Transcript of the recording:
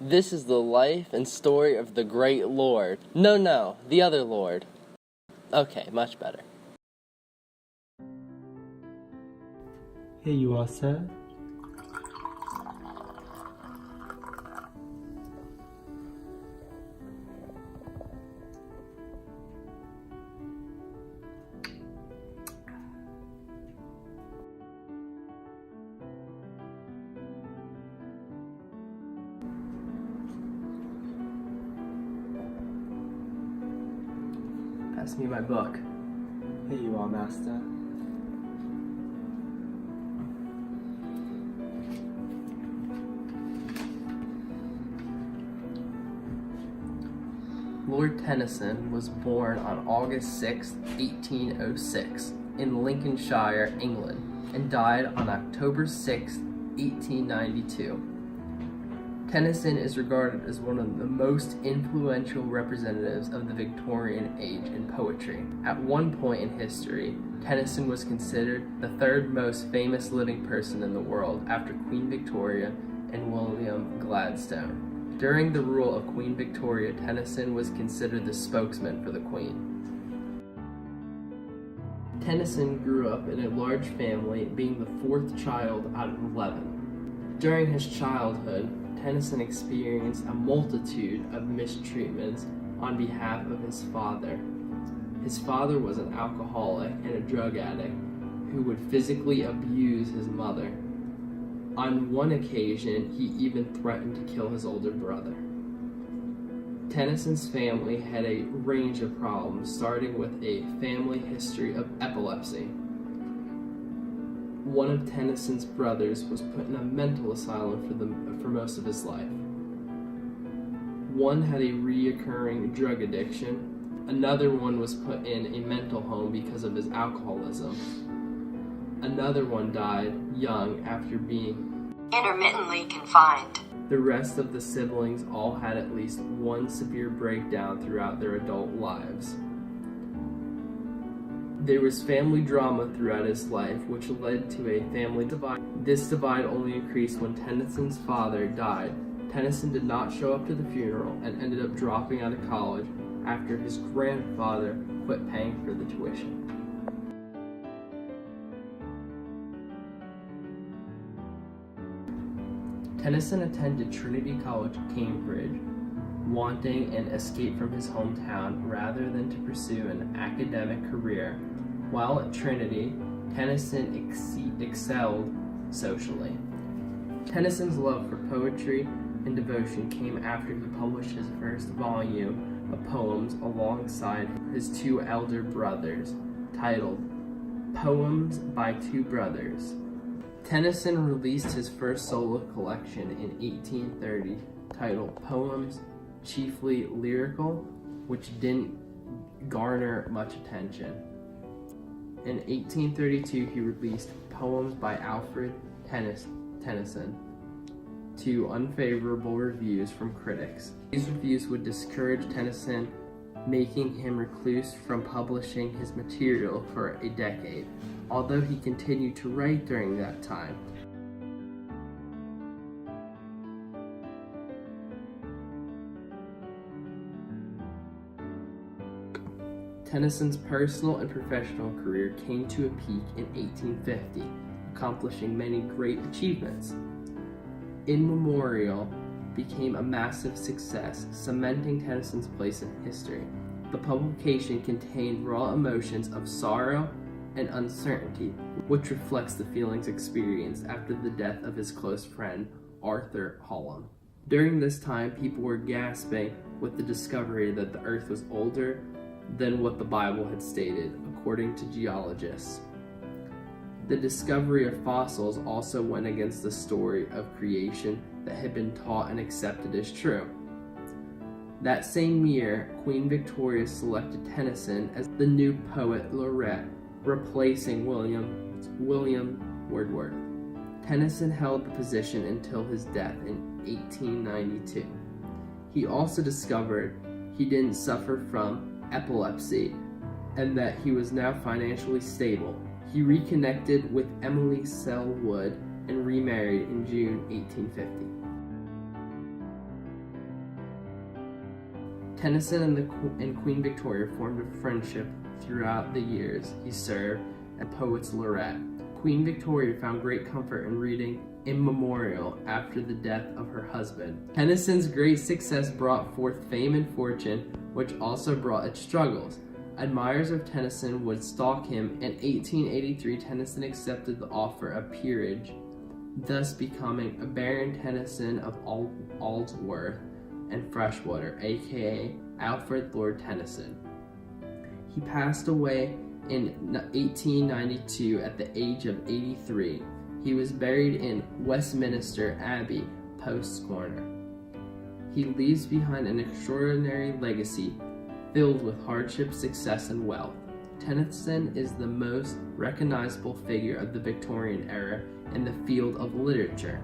This is the life and story of the great Lord. No, the other Lord. Okay, much better. Here you are, sir. Pass me my book. Here you are, master. Lord Tennyson was born on August 6, 1806, in Lincolnshire, England, and died on October 6, 1892. Tennyson is regarded as one of the most influential representatives of the Victorian age in poetry. At one point in history, Tennyson was considered the third most famous living person in the world after Queen Victoria and William Gladstone. During the rule of Queen Victoria, Tennyson was considered the spokesman for the Queen. Tennyson grew up in a large family, being the fourth child out of 11. During his childhood, Tennyson experienced a multitude of mistreatments on behalf of his father. His father was an alcoholic and a drug addict who would physically abuse his mother. On one occasion, he even threatened to kill his older brother. Tennyson's family had a range of problems, starting with a family history of epilepsy. One of Tennyson's brothers was put in a mental asylum for most of his life. One had a reoccurring drug addiction. Another one was put in a mental home because of his alcoholism. Another one died young after being intermittently confined. The rest of the siblings all had at least one severe breakdown throughout their adult lives. There was family drama throughout his life, which led to a family divide. This divide only increased when Tennyson's father died. Tennyson did not show up to the funeral and ended up dropping out of college after his grandfather quit paying for the tuition. Tennyson attended Trinity College, Cambridge, wanting an escape from his hometown rather than to pursue an academic career. While at Trinity, Tennyson excelled socially. Tennyson's love for poetry and devotion came after he published his first volume of poems alongside his two elder brothers, titled Poems by Two Brothers. Tennyson released his first solo collection in 1830, titled Poems Chiefly Lyrical, which didn't garner much attention. In 1832, he released Poems by Alfred Tennyson to unfavorable reviews from critics. These reviews would discourage Tennyson, making him recluse from publishing his material for a decade, although he continued to write during that time. Tennyson's personal and professional career came to a peak in 1850, accomplishing many great achievements. In Memorial became a massive success, cementing Tennyson's place in history. The publication contained raw emotions of sorrow and uncertainty, which reflects the feelings experienced after the death of his close friend, Arthur Hallam. During this time, people were gasping with the discovery that the Earth was older than what the Bible had stated, according to geologists. The discovery of fossils also went against the story of creation that had been taught and accepted as true. That same year, Queen Victoria selected Tennyson as the new poet laureate, replacing William Wordsworth. Tennyson held the position until his death in 1892. He also discovered he didn't suffer from epilepsy and that he was now financially stable. He reconnected with Emily Selwood and remarried in June 1850. Tennyson and Queen Victoria formed a friendship throughout the years he served as Poets Laureate. Queen Victoria found great comfort in reading In Memorial after the death of her husband. Tennyson's great success brought forth fame and fortune, which also brought its struggles. Admirers of Tennyson would stalk him. In 1883, Tennyson accepted the offer of peerage, thus becoming a Baron Tennyson of Aldworth and Freshwater, aka Alfred Lord Tennyson. He passed away in 1892 at the age of 83. He was buried in Westminster Abbey, Post's Corner. He leaves behind an extraordinary legacy filled with hardship, success, and wealth. Tennyson is the most recognizable figure of the Victorian era in the field of literature.